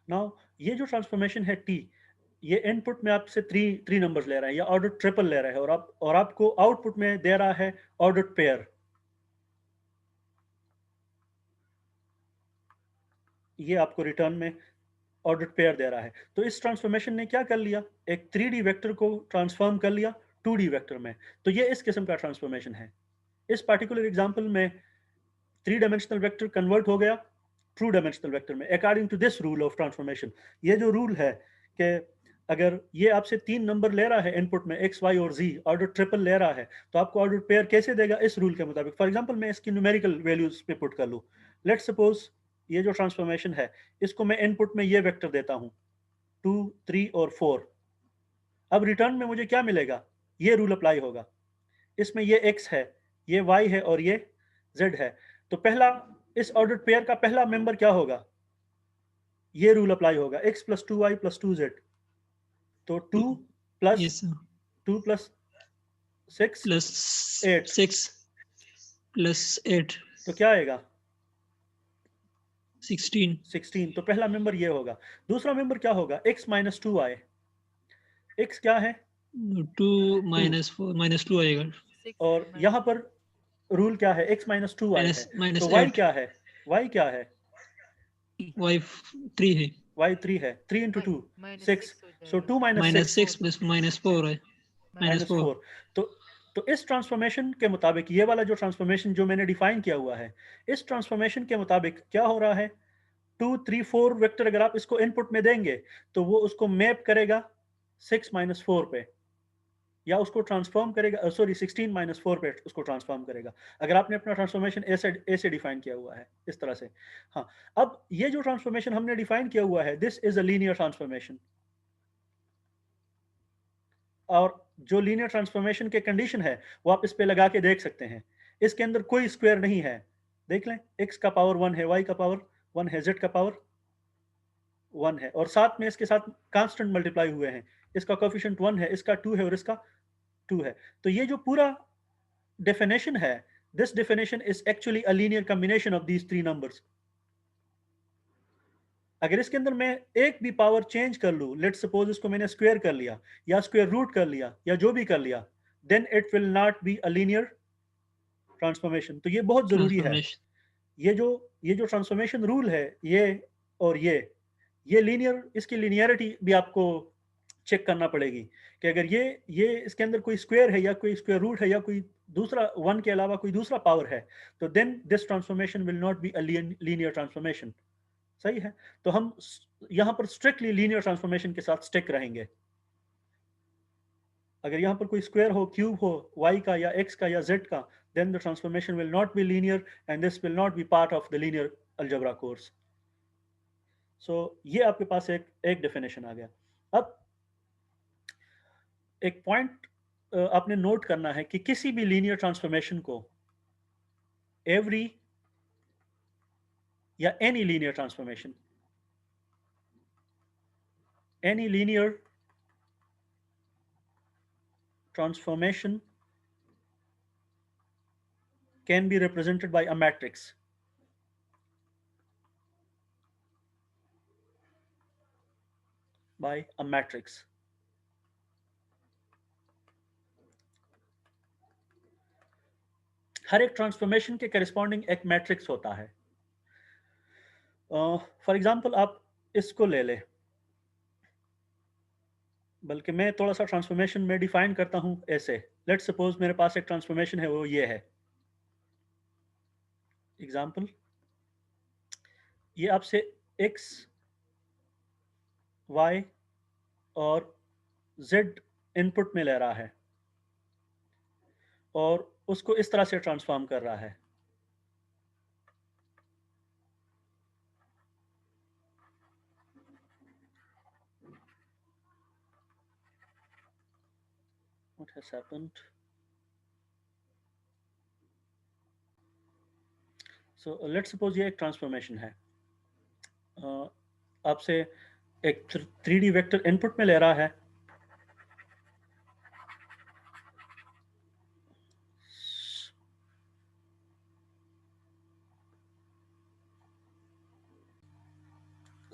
Now ये जो transformation है टी, ये इनपुट में आपसे थ्री नंबर्स ले रहा है या ऑर्डर ट्रिपल ले रहा है, और आपको आउटपुट में दे रहा है ऑर्डर पेयर। ये आपको रिटर्न में ऑर्डर पेयर दे रहा है। तो इस ट्रांसफॉर्मेशन ने क्या कर लिया, एक 3D वेक्टर को ट्रांसफॉर्म कर लिया 2D वेक्टर में। तो ये इस किस्म का ट्रांसफॉर्मेशन है। इस पार्टिकुलर एग्जांपल में 3 डायमेंशनल वेक्टर कन्वर्ट हो गया ट्रू डायमेंशनल वेक्टर में according to this rule of transformation. ये जो रूल है कि अगर ये आपसे 3 नंबर ले रहा है इनपुट में एक्स वाई और जी, ऑर्डर ट्रिपल ले रहा है, तो आपको ऑर्डर पेयर कैसे देगा, इस रूल के मुताबिक। फॉर एग्जांपल मैं इसकी न्यूमेरिकल वैल्यूज पे पुट कर लूँ। लेट्स सपोज ये जो ट्रांसफॉर्मेशन है, इसको मैं इनपुट में ये वेक्टर देता हूँ 2, 3 और 4। अब रिटर्न में मुझे क्या मिलेगा, ये रूल अप्लाई होगा। इसमें ये x है, ये y है और ये z है। तो पहला, इस ऑर्डर पेयर का पहला मेंबर क्या होगा, ये रूल अप्लाई होगा, x plus 2y plus 2z। तो 2 plus yes 2 plus 6 plus 8। 6 plus 8 तो क्या आएगा 16। 16। तो पहला मेंबर ये होगा। दूसरा मेंबर क्या होगा, x माइनस 2y। x क्या है 2 2, माइनस 4 माइनस 2 आएगा। और यहाँ पर रूल क्या है, x माइनस 2y माइनस है। तो माइनस y 8 क्या है, y क्या है, वाई 3 है। y 3 है, 3 इंटू 2 6। सो 2 minus minus six 6 plus minus 4 है। Minus minus 4 4। तो इस ट्रांसफॉर्मेशन के मुताबिक, ये वाला जो ट्रांसफॉर्मेशन जो मैंने डिफाइन किया हुआ है, इस ट्रांसफॉर्मेशन के मुताबिक क्या हो रहा है, 2, 3, 4 वेक्टर अगर आप इसको इनपुट में देंगे, तो वो उसको मैप करेगा 6 - 4 पे, या उसको ट्रांसफॉर्म करेगा, सॉरी 16 - 4 पे उसको ट्रांसफॉर्म करेगा। अगर आपने अपना ट्रांसफॉर्मेशन ऐसे डिफाइन किया हुआ है, इस तरह से। हाँ, अब ये जो ट्रांसफॉर्मेशन हमने डिफाइन किया हुआ है, this is a linear transformation. और जो लीनियर ट्रांसफॉर्मेशन के कंडीशन है, वो आप इस पे लगा के देख सकते हैं। इसके अंदर कोई स्क्वायर नहीं है। देख लें, x का पावर 1 है, y का पावर 1 है, z का पावर 1 है, और साथ में इसके साथ कांस्टेंट मल्टीप्लाई हुए हैं। इसका कोफिशिएंट 1 है, इसका 2 है और इसका 2 है। तो ये जो पूरा डेफिनेशन है, this definition is actually a linear combination of these 3 numbers. अगर इसके अंदर मैं एक भी पावर चेंज कर लूँ, लेट्स सपोज इसको मैंने स्क्वायर कर लिया या स्क्वायर रूट कर लिया या जो भी कर लिया, then it will not be a linear transformation. तो ये बहुत जरूरी है। ट्रांसफॉर्मेशन। ये जो ट्रांसफॉर्मेशन रूल है, और ये लीनियर, इसकी लीनियरिटी भी आपको चेक करना पड़ेगी कि अगर ये इसके अंदर कोई स्क्वायर है या कोई स्क्वायर रूट है या कोई दूसरा 1 के अलावा कोई दूसरा पावर है, तो then this transformation will not be a linear transformation. सही है। तो हम यहां पर स्ट्रिक्टली लीनियर ट्रांसफॉर्मेशन के साथ स्टिक रहेंगे। अगर यहाँ पर कोई स्क्वायर हो, क्यूब हो, y का या x का या z का, then the transformation will not be linear and this will not be part of the linear algebra course. So ये आपके पास एक डेफिनेशन आ गया। अब एक पॉइंट आपने नोट करना है कि किसी भी लीनियर ट्रांसफॉर्मेशन को एवरी या any linear transformation can be represented by a matrix. By a matrix. हर एक ट्रांसफॉर्मेशन के करस्पॉन्डिंग एक मैट्रिक्स होता है। फॉर एग्जांपल आप इसको ले लें, बल्कि मैं थोड़ा सा ट्रांसफॉर्मेशन में डिफाइन करता हूं ऐसे। लेट्स सपोज मेरे पास एक ट्रांसफॉर्मेशन है, वो ये है। एग्जांपल, ये आपसे x, y और z इनपुट में ले रहा है और उसको इस तरह से ट्रांसफॉर्म कर रहा है। What has happened? So let's suppose ये एक ट्रांसफॉर्मेशन है। आपसे एक 3D वेक्टर इनपुट में ले रहा है,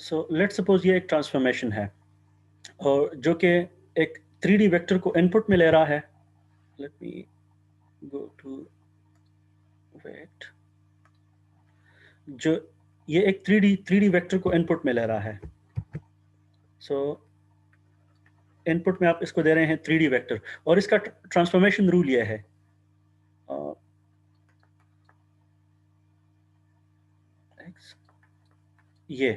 सो लेट्स सपोज ये एक ट्रांसफॉर्मेशन है और जो कि एक 3D वेक्टर को इनपुट में ले रहा है. Let me go to wait. जो ये एक 3D वेक्टर को इनपुट में ले रहा है. सो इनपुट में आप इसको दे रहे हैं 3D वेक्टर और इसका ट्रांसफॉर्मेशन रूल ये है. ये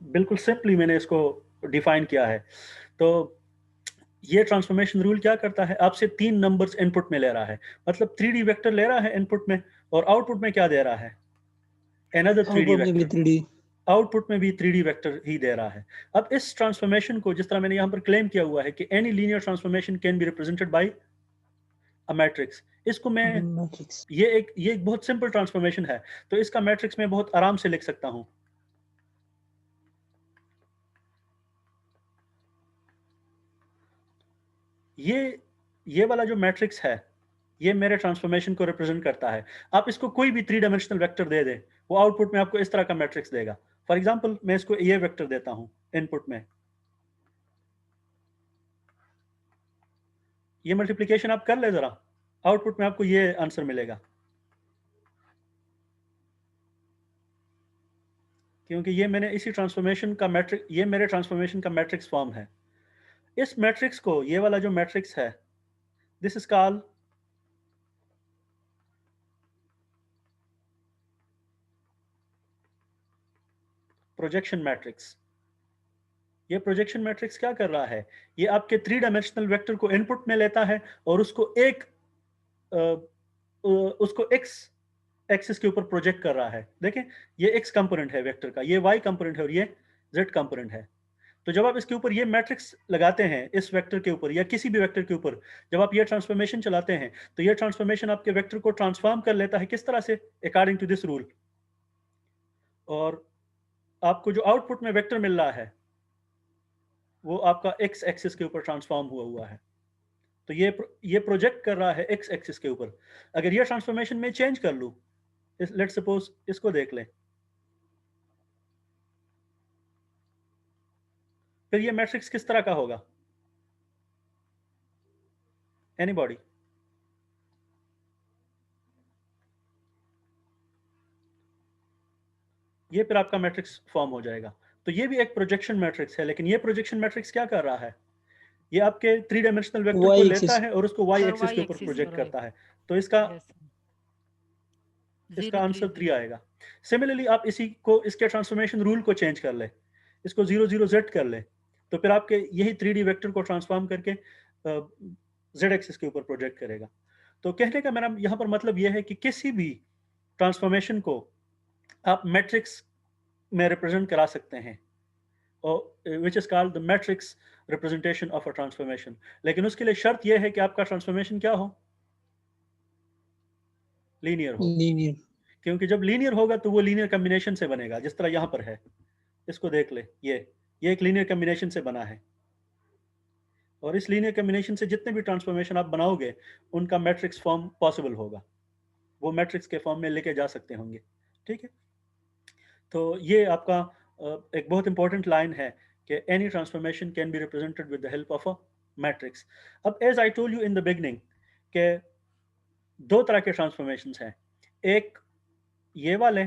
बिल्कुल सिंपली मैंने इसको डिफाइन किया है. तो ये ट्रांसफॉर्मेशन रूल क्या करता है, आपसे 3 नंबर्स इनपुट में ले रहा है. मतलब 3D वेक्टर ले रहा है इनपुट में और आउटपुट में क्या दे रहा है, अनदर 3D आउटपुट में भी वेक्टर. 3D. आउटपुट में भी 3D वेक्टर ही दे रहा है. अब इस ट्रांसफॉर्मेशन को जिस तरह मैंने यहाँ पर क्लेम किया हुआ है कि any linear transformation can be represented by a matrix, इसको मैं मैट्रिक्स. ये एक बहुत सिंपल ट्रांसफॉर्मेशन है तो इसका मैट्रिक्स मैं बहुत आराम से लिख सकता हूँ. ये वाला जो मैट्रिक्स है ये मेरे ट्रांसफॉर्मेशन को रिप्रेजेंट करता है. आप इसको कोई भी 3 डायमेंशनल वेक्टर दे दें, वो आउटपुट में आपको इस तरह का मैट्रिक्स देगा. फॉर एग्जांपल मैं इसको ये वेक्टर देता हूं इनपुट में. ये मल्टीप्लिकेशन आप कर ले जरा, आउटपुट में आपको ये आंसर मिलेगा. क्योंकि ये मैंने इसी ट्रांसफॉर्मेशन का मैट्रिक, ये मेरे ट्रांसफॉर्मेशन का मैट्रिक्स फॉर्म है. इस मैट्रिक्स को, ये वाला जो मैट्रिक्स है, this is called projection matrix. ये प्रोजेक्शन मैट्रिक्स क्या कर रहा है, ये आपके 3 डायमेंशनल वेक्टर को इनपुट में लेता है और उसको एक्स एक्सिस के ऊपर प्रोजेक्ट कर रहा है. देखें, ये एक्स कंपोनेंट है वेक्टर का, ये वाई कंपोनेंट है और ये जेड कंपोनेंट है. तो जब आप इसके ऊपर ये मैट्रिक्स लगाते हैं इस वेक्टर के ऊपर या किसी भी वेक्टर के ऊपर, जब आप ये ट्रांसफॉर्मेशन चलाते हैं तो ये ट्रांसफॉर्मेशन आपके वेक्टर को ट्रांसफॉर्म कर लेता है. किस तरह से, अकॉर्डिंग टू दिस रूल. और आपको जो आउटपुट में वेक्टर मिल रहा है वो आपका एक्स एक्सिस के ऊपर ट्रांसफॉर्म हुआ है. तो ये प्रोजेक्ट कर रहा है एक्स एक्सिस के ऊपर. अगर ये ट्रांसफॉर्मेशन में चेंज कर लूं, लेट सपोज इसको देख लें, फिर ये मैट्रिक्स किस तरह का होगा, एनीबॉडी? ये फिर आपका मैट्रिक्स फॉर्म हो जाएगा. तो ये भी एक प्रोजेक्शन मैट्रिक्स है, लेकिन ये प्रोजेक्शन मैट्रिक्स क्या कर रहा है, ये आपके 3 डायमेंशनल वेक्टर को Y लेता एक्सिस. है और उसको वाई हाँ, एक्सिस y के ऊपर एक्सिस प्रोजेक्ट राइट. करता है. तो इसका यस. इसका 0 आंसर 3 3 0. आएगा. सिमिलरली आप इसी को, इसके ट्रांसफॉर्मेशन रूल को चेंज कर ले, इसको 0 0 z कर ले, तो फिर आपके यही 3D वेक्टर को ट्रांसफॉर्म करके z एक्सिस के ऊपर प्रोजेक्ट करेगा. तो कहने का मेरा यहाँ पर मतलब यह है कि किसी भी ट्रांसफॉर्मेशन को आप मैट्रिक्स में रिप्रेजेंट करा सकते हैं, और which is called the matrix representation of a transformation. लेकिन उसके लिए शर्त यह है कि आपका ट्रांसफॉर्मेशन क्या हो, लीनियर हो. लीनियर. क्योंकि जब लीनियर होगा तो वो लीनियर कम्बिनेशन से बनेगा, जिस तरह यहाँ पर है, इसको देख ले, ये एक लीनियर कम्बिनेशन से बना है. और इस लीनियर कम्बिनेशन से जितने भी ट्रांसफॉर्मेशन आप बनाओगे उनका मैट्रिक्स फॉर्म पॉसिबल होगा, वो मैट्रिक्स के फॉर्म में लेके जा सकते होंगे. ठीक है. तो ये आपका एक बहुत इंपॉर्टेंट लाइन है कि any transformation can be represented with the help of a matrix. अब as I told you in the beginning के दो तरह के ट्रांसफॉर्मेशंस हैं. एक ये वाले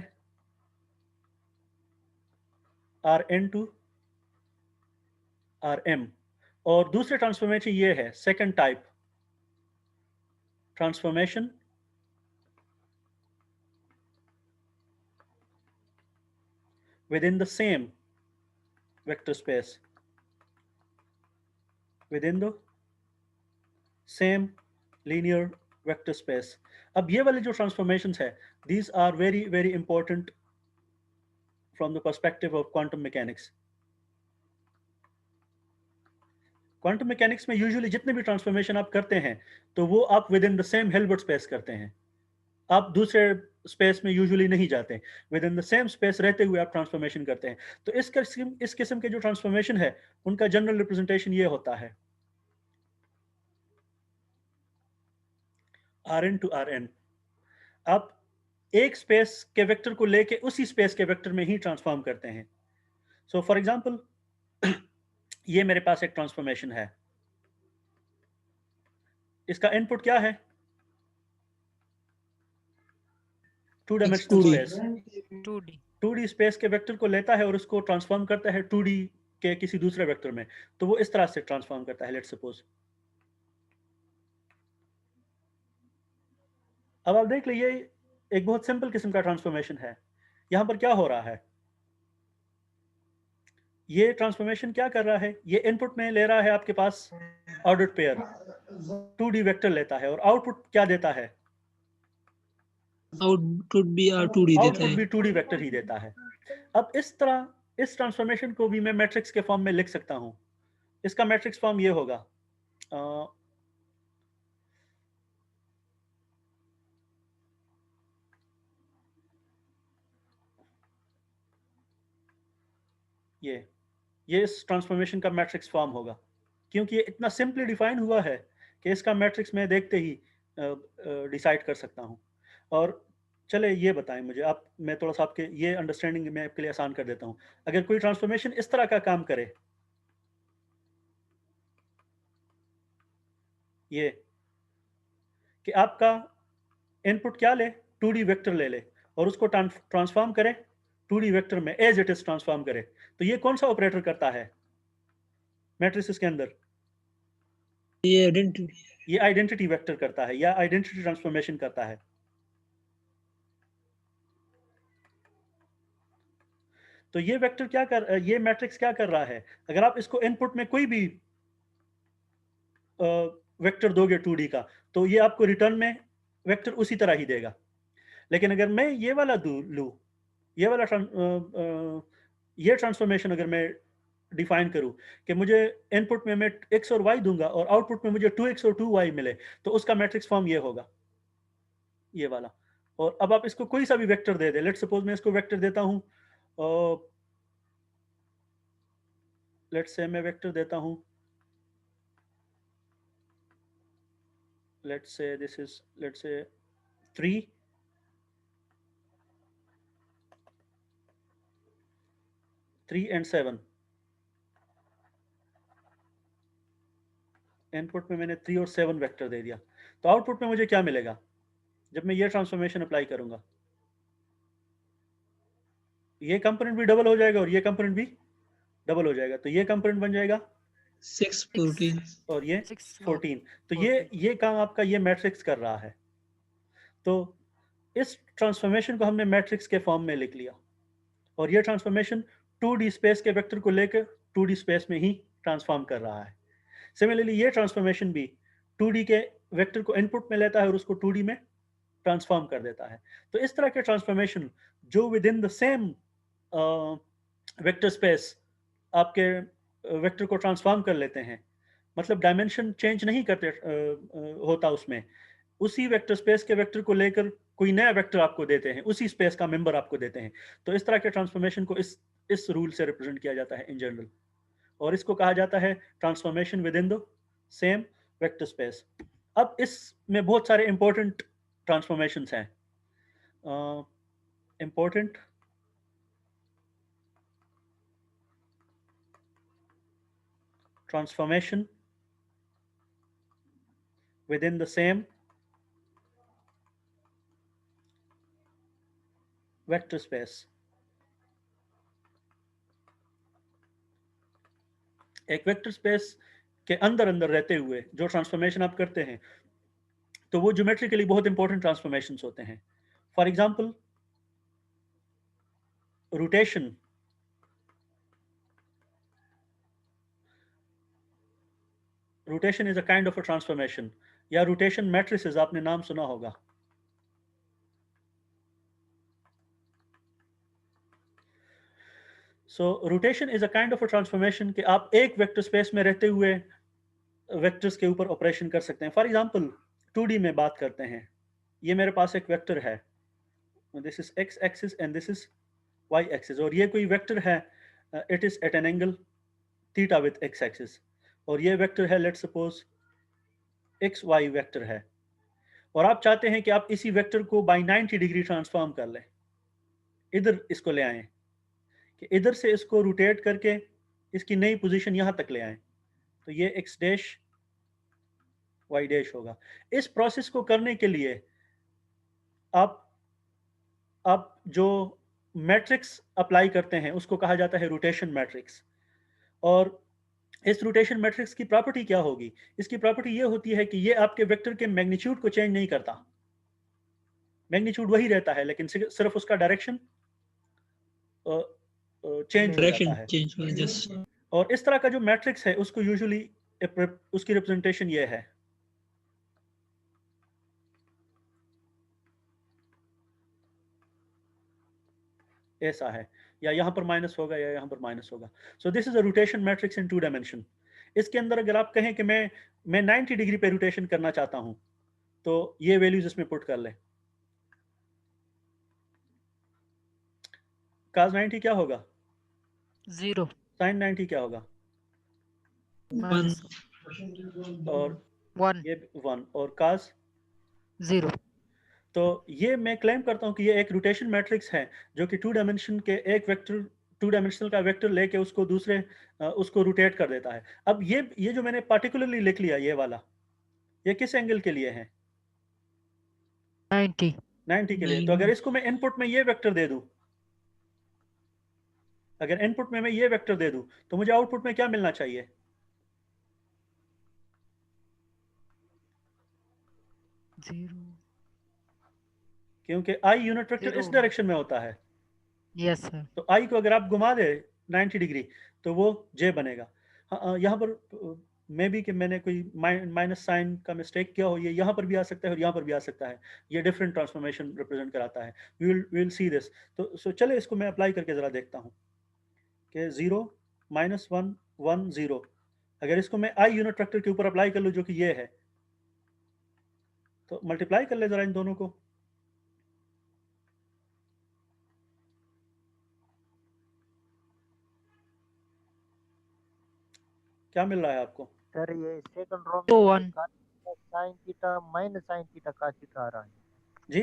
Rn टू Rm, और दूसरे ट्रांसफॉर्मेशन ये है second type transformation within the same vector space, within the same linear vector space. अब ये वाले जो ट्रांसफॉर्मेशंस है, these are very very important from the perspective of quantum mechanics. Quantum mechanics में यूजुअली जितने भी ट्रांसफॉर्मेशन आप करते हैं तो वो आप with in the same Hilbert space करते हैं, आप दूसरे स्पेस में यूजुअली नहीं जाते, with in the same space रहते हुए आप ट्रांसफॉर्मेशन करते हैं. तो इस किस्म के जो ट्रांसफॉर्मेशन है उनका जनरल रिप्रेजेंटेशन ये होता है Rn टू Rn. आप एक स्पेस के वेक्टर को लेके उसी स्पेस के वेक्टर में ही ट्रांसफॉर्म करते हैं. सो फॉर एग्जांपल ये मेरे पास एक ट्रांसफॉर्मेशन है, इसका इनपुट क्या है? Two dimensional 2D space. 2D 2D space के वेक्टर को लेता है और उसको ट्रांसफॉर्म करता है 2D के किसी दूसरे वेक्टर में, तो वो इस तरह से ट्रांसफॉर्म करता है। लेट्स सपोज, अब आप देख लीजिए, एक बहुत सिंपल किस्म का ट्रांसफॉर्मेशन है। यहां पर क्या हो रहा है? ये ट्रांसफॉर्मेशन क्या कर रहा है? ये इनपुट में ले रहा है आपके पास ऑर्डर्ड पेयर, 2D वेक्टर लेता है, और आउटपुट क्या देता है? आउटपुट भी 2D देता आउटपुट है। भी 2D वेक्टर ही देता है। अब इस तरह इस ट्रांसफॉर्मेशन को भी मैं मैट्रिक्स के फॉर्म में लिख सकता हूं। इसका मैट्रिक्स फॉर्म ये होगा, ये इस ट्रांसफॉर्मेशन का मैट्रिक्स फॉर्म होगा, क्योंकि ये इतना सिंपली डिफाइन हुआ है कि इसका मैट्रिक्स मैं देखते ही डिसाइड कर सकता हूँ। और चले ये बताएं मुझे आप, मैं थोड़ा सा आपके ये अंडरस्टैंडिंग में आपके लिए आसान कर देता हूँ। अगर कोई ट्रांसफॉर्मेशन इस तरह का काम करे, ये कि आपका इनपुट क्या ले, 2D वेक्टर ले और उसको ट्रांसफॉर्म करे 2D वेक्टर में, एज इट इज ट्रांसफॉर्म करे, तो ये कौन सा ऑपरेटर करता है मैट्रिसेस के अंदर? ये आइडेंटिटी वेक्टर करता है या आइडेंटिटी ट्रांसफॉर्मेशन करता है। तो ये वेक्टर क्या कर, ये मैट्रिक्स क्या कर रहा है? अगर आप इसको इनपुट में कोई भी वेक्टर दोगे 2D का, तो ये आपको रिटर्न में वेक्टर उसी तरह ही देगा। लेकिन अगर मैं ये वाला लूँ, ये वाला ये ट्रांसफॉर्मेशन अगर मैं डिफाइन करूं कि मुझे इनपुट में मैं x और y दूंगा और आउटपुट में मुझे 2x और 2y मिले, तो उसका मैट्रिक्स फॉर्म ये होगा, ये वाला। और अब आप इसको कोई सा भी vector they they, let's suppose मैं इसको वेक्टर देता हूं, लेट्स से मैं वेक्टर देता हूं, let's say this is, let's say 3 and 7। Input में मैंने 3 और 7 वेक्टर दे दिया, तो आउटपुट में मुझे क्या मिलेगा जब मैं ये ट्रांसफॉर्मेशन अप्लाई करूंगा? ये कंपोनेंट भी डबल हो जाएगा और ये कंपोनेंट भी डबल हो जाएगा, तो ये कंपोनेंट बन जाएगा 6 14 और ये 6 14। तो ये काम आपका ये मैट्रिक्स कर रहा है। तो इस ट्रांसफॉर्मेशन को हमने मैट्रिक्स के फॉर्म में लिख लिया, और ये ट्रांसफॉर्मेशन 2D स्पेस के वेक्टर को लेकर 2D स्पेस में ही ट्रांसफॉर्म कर रहा है। सिमिलरली ये ट्रांसफॉर्मेशन भी 2D के वेक्टर को इनपुट में लेता है और उसको 2D में ट्रांसफॉर्म कर देता है। तो इस तरह के ट्रांसफॉर्मेशन जो with in the same vector space आपके वेक्टर को ट्रांसफॉर्म कर लेते हैं, मतलब डायमेंशन चेंज नहीं करते होता उसमें, उसी वेक्टर स्पेस के वेक्टर को लेकर कोई नया वेक्टर आपको देते हैं, उसी स्पेस का मेंबर आपको देते हैं। तो इस तरह के ट्रांसफॉर्मेशन को इस रूल से रिप्रेजेंट किया जाता है इन जनरल, और इसको कहा जाता है transformation with in the same vector space. अब इसमें बहुत सारे इंपॉर्टेंट ट्रांसफॉर्मेशंस हैं। Important transformation within the same vector space। एक वेक्टर स्पेस के अंदर अंदर रहते हुए जो ट्रांसफॉर्मेशन आप करते हैं, तो वो ज्योमेट्रिकली बहुत इंपॉर्टेंट ट्रांसफॉर्मेशंस होते हैं। For example, rotation, rotation is a kind of a transformation, या रोटेशन मैट्रिसेस आपने नाम सुना होगा। So rotation is a kind of a transformation कि आप एक वेक्टर स्पेस में रहते हुए वेक्टर्स के ऊपर ऑपरेशन कर सकते हैं। फॉर एग्जांपल 2D में बात करते हैं, ये मेरे पास एक वेक्टर है, this is x axis and this is y axis, और ये कोई वेक्टर है, it is at an angle theta with x axis, और ये वेक्टर है, लेट्स सपोज xy वेक्टर है, और आप चाहते हैं कि आप इसी वेक्टर को बाय 90 डिग्री ट्रांसफॉर्म कर लें, इधर इसको ले आए, कि इधर से इसको रोटेट करके इसकी नई पोजीशन यहां तक ले आए, तो ये x डैश y डैश होगा। इस प्रोसेस को करने के लिए आप जो मैट्रिक्स अप्लाई करते हैं उसको कहा जाता है रोटेशन मैट्रिक्स। और इस रोटेशन मैट्रिक्स की प्रॉपर्टी क्या होगी? इसकी प्रॉपर्टी ये होती है कि ये आपके वेक्टर के मैग्नीट्यूड को चेंज नहीं करता, मैग्नीट्यूड वही रहता है, लेकिन सिर्फ उसका डायरेक्शन चेंज हो जाता डायरेक्शन है। चेंज हो जस्ट। और इस तरह का जो मैट्रिक्स है उसको यूजुअली उसकी रिप्रेजेंटेशन ये है, ऐसा है, या यहाँ पर माइनस होगा या यहाँ पर माइनस होगा। So this is a rotation matrix in 2 dimension. इसके अंदर अगर आप कहें कि मैं 90 डिग्री पे रोटेशन करना चाहता हूँ, तो ये वैल्यूज इसमें पुट कर लें। cos 90 क्या होगा? 0 sin 90 क्या होगा? minus और 1 ये 1 और cos। 0 तो ये मैं क्लेम करता हूँ कि ये एक रोटेशन मैट्रिक्स है जो कि 2 डायमेंशन के एक वेक्टर, 2 डायमेंशनल का वेक्टर लेके उसको दूसरे उसको रोटेट कर देता है। अब ये जो मैंने पार्टिकुलरली लिख लिया ये वाला, ये किस एंगल के लिए है? 90 90 के लिए। तो अगर इसको मैं इनपुट में ये वेक्टर दे दूं, अगर इनपुट में मैं ये वेक्टर दे दूं, तो मुझे आउटपुट में क्या मिलना चाहिए? 0 क्योंकि आई यूनिट वेक्टर इस 0 डायरेक्शन में होता है, यस सर तो आई को अगर आप घुमा दे 90 डिग्री तो वो जे बनेगा। हाँ, यहाँ पर मे बी कि मैंने कोई माइनस साइन का मिस्टेक किया हो, ये यहाँ पर भी आ सकता है और यहाँ पर भी आ सकता है, ये डिफरेंट ट्रांसफॉर्मेशन रिप्रेजेंट कराता है। We will see this. तो चले इसको मैं अप्लाई करके ज़रा देखता हूँ कि 0 -1 1 0, अगर इसको मैं आई यूनिट वेक्टर के ऊपर अप्लाई कर लूँ जो कि ये है, तो मल्टीप्लाई कर ले ज़रा इन दोनों को। क्या मिल रहा है आपको? सर ये सेकंड रो तो में 1 sine theta minus sine theta का थीटा आ रहा है। जी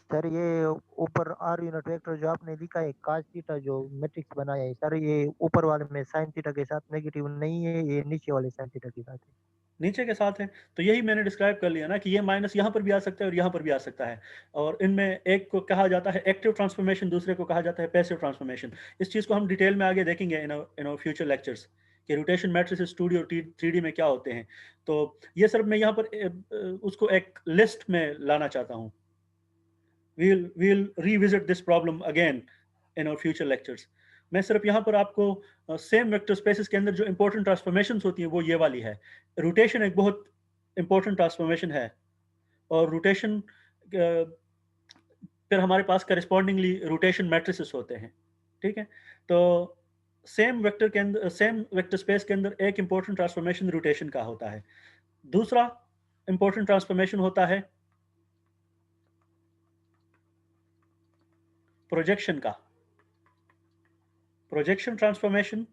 सर ये ऊपर आर यूनिट वेक्टर जो आपने लिखा है cos थीटा जो मैट्रिक्स बनाया है, सर ये ऊपर वाले में साइन थीटा के साथ नेगेटिव नहीं है, ये नीचे वाले साइन थीटा के साथ है। नीचे के साथ है, तो यही मैंने डिस्क्राइब कर लिया ना कि ये माइनस यहाँ पर भी आ सकता है और यहाँ पर भी आ सकता है। और इनमें एक को कहा जाता है एक्टिव ट्रांसफॉर्मेशन, दूसरे को कहा जाता है पैसिव ट्रांसफॉर्मेशन। इस चीज़ को हम डिटेल में आगे देखेंगे इन फ्यूचर लेक्चर्स कि रोटेशन मैट्रिसेस 2D और 3D में क्या होते हैं। तो ये सिर्फ मैं यहाँ पर उसको एक लिस्ट में लाना चाहता हूँ। we'll revisit this problem again in our future lectures। मैं सिर्फ यहाँ पर आपको सेम वेक्टर स्पेसेस के अंदर जो इंपॉर्टेंट ट्रांसफॉर्मेशंस होती हैं वो ये वाली है। रोटेशन एक बहुत इंपॉर्टेंट ट्रांसफॉर्मेशन है, और रोटेशन फिर हमारे पास करस्पॉन्डिंगली रोटेशन मैट्रिसेस होते हैं। ठीक है, तो सेम वेक्टर के अंदर, सेम वेक्टर स्पेस के अंदर एक इंपॉर्टेंट ट्रांसफॉर्मेशन रोटेशन का होता है। दूसरा इंपॉर्टेंट ट्रांसफॉर्मेशन होता है प्रोजेक्शन का, प्रोजेक्शन ट्रांसफॉर्मेशन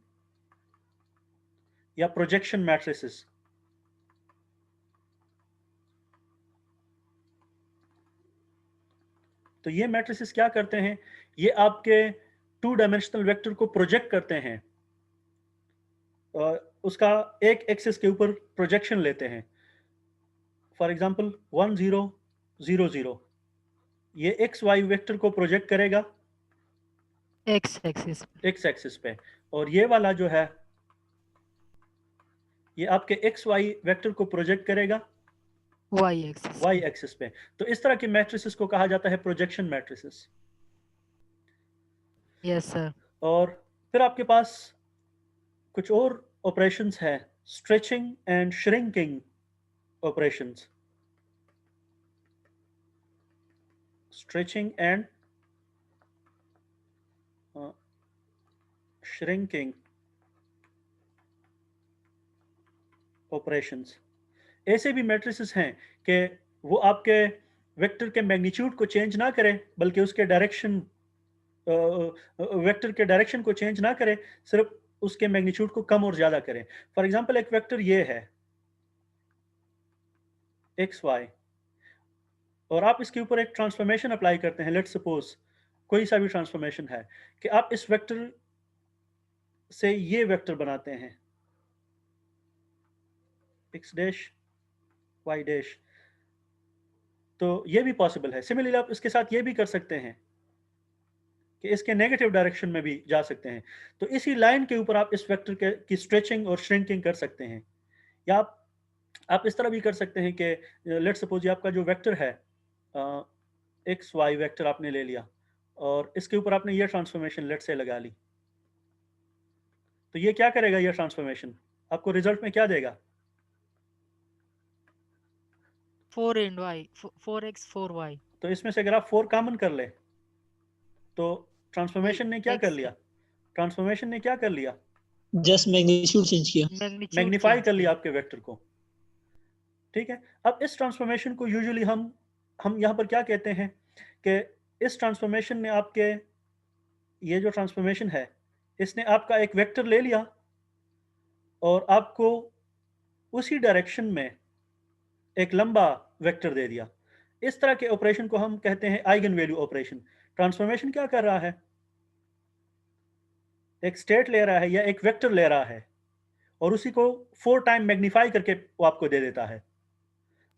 या प्रोजेक्शन मैट्रिसेस। तो ये मैट्रिसेस क्या करते हैं? ये आपके 2 डायमेंशनल वेक्टर को प्रोजेक्ट करते हैं, उसका एक एक्सिस के ऊपर प्रोजेक्शन लेते हैं। फॉर एग्जांपल 1 0 0 0, ये एक्स वाई वेक्टर को प्रोजेक्ट करेगा x एक्सिस एक्स एक्सिस पे, और ये वाला जो है ये आपके एक्स वाई वेक्टर को प्रोजेक्ट करेगा y एक्सिस वाई एक्सिस पे। तो इस तरह के मैट्रिसेस को कहा जाता है प्रोजेक्शन मैट्रिसेस। यस सर और फिर आपके पास कुछ और ऑपरेशंस हैं, stretching and shrinking operations, stretching and shrinking operations. ऐसे भी मैट्रिसेस हैं कि वो आपके वेक्टर के मैग्नीट्यूड को चेंज ना करें, बल्कि उसके डायरेक्शन, वेक्टर के डायरेक्शन को चेंज ना करें, सिर्फ उसके मैग्नीट्यूड को कम और ज़्यादा करें। फॉर एग्जांपल एक वेक्टर ये है एक्स वाई, और आप इसके ऊपर एक ट्रांसफॉर्मेशन अप्लाई करते हैं। लेट्स सपोज कोई सा भी ट्रांसफॉर्मेशन है कि आप इस वेक्टर से ये वेक्टर बनाते हैं x डैश y डैश, तो ये भी पॉसिबल है। सिमिलरली आप इसके साथ ये भी कर सकते हैं कि इसके नेगेटिव डायरेक्शन में भी जा सकते हैं। तो इसी लाइन के ऊपर आप इस वेक्टर की स्ट्रेचिंग और श्रिंकिंग कर सकते हैं। या आप इस तरह भी कर सकते हैं कि लेट्स सपोज ये आपका जो वेक्टर है एक्स वाई वेक्टर आपने ले लिया और इसके ऊपर आपने ये ट्रांसफॉर्मेशन लेट से लगा ली, तो ये क्या करेगा? ये ट्रांसफॉर्मेशन आपको रिजल्ट में क्या देगा? 4 and y, 4x 4y. तो इसमें से अगर आप 4 कॉमन कर ले तो ट्रांसफॉर्मेशन ने क्या कर X लिया? ट्रांसफॉर्मेशन ने क्या कर लिया? जस्ट मैग्नीट्यूड चेंज किया, magnitude मैग्नीफाई change कर लिया किया. आपके वेक्टर को, ठीक है। अब इस ट्रांसफॉर्मेशन को यूजुअली हम यहाँ पर क्या कहते हैं कि इस ट्रांसफॉर्मेशन ने आपके ये जो ट्रांसफॉर्मेशन है इसने आपका एक वेक्टर ले लिया और आपको उसी डायरेक्शन में एक लंबा वेक्टर दे दिया। इस तरह के ऑपरेशन को हम कहते हैं आइगन वैल्यू ऑपरेशन। ट्रांसफॉर्मेशन क्या कर रहा है? एक स्टेट ले रहा है या एक वेक्टर ले रहा है और उसी को 4 टाइम मैग्नीफाई करके वो आपको दे देता है।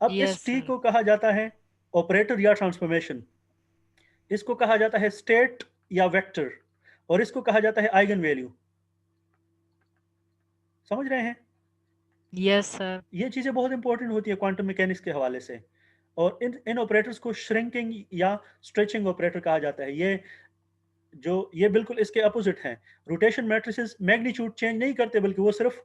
अब Yes, इस टी sir. को कहा जाता है ऑपरेटर या ट्रांसफॉर्मेशन, इसको कहा जाता है स्टेट या वेक्टर और इसको कहा जाता है आइगन वैल्यू। समझ रहे हैं? Yes, sir. ये चीज़ें बहुत इंपॉर्टेंट होती है क्वांटम मैकेनिक्स के हवाले से। और इन ऑपरेटर्स को श्रिंकिंग या स्ट्रेचिंग ऑपरेटर कहा जाता है। ये बिल्कुल इसके अपोजिट हैं। रोटेशन मैट्रिसेस मैग्नीट्यूड चेंज नहीं करते बल्कि वो सिर्फ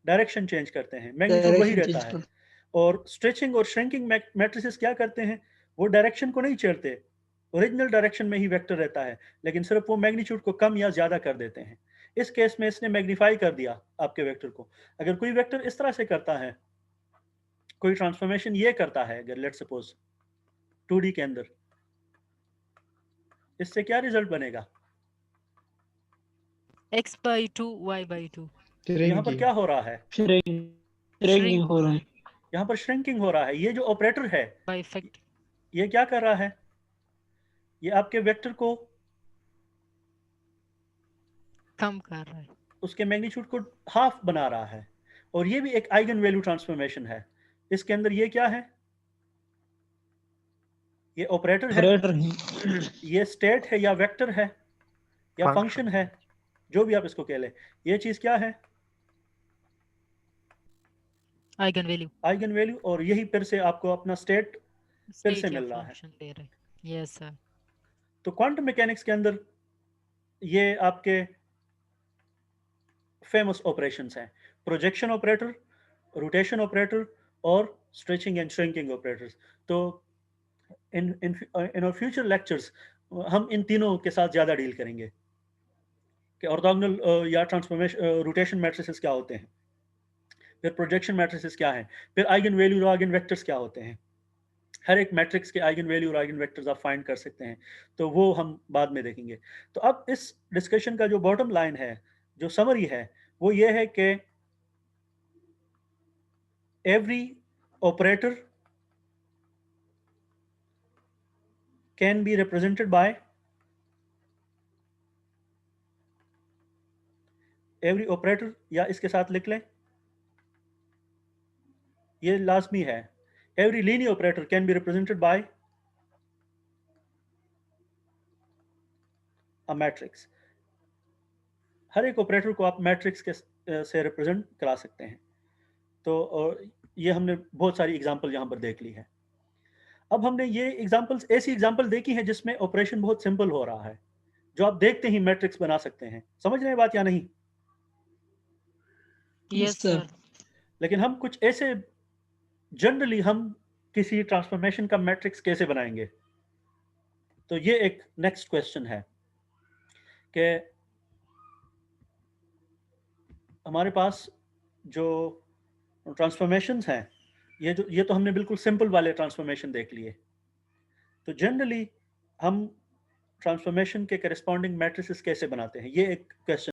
डायरेक्शन चेंज करते हैं, मैग्नीट्यूड वही डायरेक्शन रहता चेंज है। कर, और स्ट्रेचिंग और श्रिंकिंग मैट्रिसेस क्या करते हैं? वो डायरेक्शन को नहीं छेड़ते, ओरिजिनल डायरेक्शन में ही वेक्टर रहता है, लेकिन सिर्फ वो मैग्नीट्यूड को कम या ज्यादा कर देते हैं। इस केस में इसने मैग्नीफाई कर दिया आपके वेक्टर को। अगर कोई वेक्टर इस तरह से करता है, कोई ट्रांसफॉर्मेशन ये करता है, अगर लेट्स सपोज 2D के अंदर, इससे क्या रिजल्ट बनेगा? X by 2, y by 2. यहाँ पर क्या हो रहा है? श्रिंकिंग हो रहा है, यहाँ पर श्रिंकिंग हो रहा है। ये जो ऑपरेटर है By factor. ये क्या कर रहा है? ये आपके वेक्टर को कम कर रहा है. उसके मैग्नीट्यूड को हाफ बना रहा है। और ये भी एक आइगन वैल्यू ट्रांसफॉर्मेशन है। इसके अंदर ये क्या है? ये ऑपरेटर है, ऑपरेटर है, ये स्टेट है या वेक्टर है या Function. फंक्शन है, जो भी आप इसको कह ले। ये चीज क्या है? Eigen value. Eigen value. और यही फिर से आपको अपना स्टेट फिर से State या मिल रहा है। function दे रहे हैं. Yes, sir. तो क्वांटम मैकेनिक्स के अंदर ये आपके फेमस ऑपरेशंस हैं: प्रोजेक्शन ऑपरेटर, रोटेशन ऑपरेटर और स्ट्रेचिंग एंड श्रिंकिंग ऑपरेटर्स। तो इन और फ्यूचर लेक्चर्स हम इन तीनों के साथ ज़्यादा डील करेंगे कि ऑर्थोगोनल या ट्रांसफॉर्मेशन रोटेशन मैट्रिसेस क्या होते हैं, फिर प्रोजेक्शन मैट्रिसेस क्या हैं, फिर आइगन वैल्यू और आइगन वेक्टर्स क्या होते हैं। हर एक मैट्रिक्स के आइगन वैल्यू और आइगन वेक्टर्स आप फाइंड कर सकते हैं, तो वो हम बाद में देखेंगे। तो अब इस डिस्कशन का जो बॉटम लाइन है, जो समरी है, वो ये है कि every operator can be represented by every operator, या इसके साथ लिख लें, ये लाजमी है, every linear operator can be represented by a matrix. हर एक ऑपरेटर को आप मैट्रिक्स के से रिप्रेजेंट करा सकते हैं। तो और ये हमने बहुत सारी एग्जांपल यहाँ पर देख ली है। अब हमने ये एग्जांपल्स, ऐसी एग्जांपल देखी है जिसमें ऑपरेशन बहुत सिंपल हो रहा है, जो आप देखते ही मैट्रिक्स बना सकते हैं। समझ रहे हैं बात या नहीं? Yes, sir. sir. लेकिन हम कुछ ऐसे जनरली हम किसी ट्रांसफॉर्मेशन का मैट्रिक्स कैसे बनाएंगे? तो ये एक नेक्स्ट क्वेश्चन है कि हमारे पास जो ट्रांसफॉर्मेशंस हैं, ये तो हमने बिल्कुल सिंपल वाले ट्रांसफॉर्मेशन देख लिए। तो जनरली हम ट्रांसफॉर्मेशन के करस्पॉन्डिंग मैट्रिसेस कैसे बनाते हैं, ये एक क्वेश्चन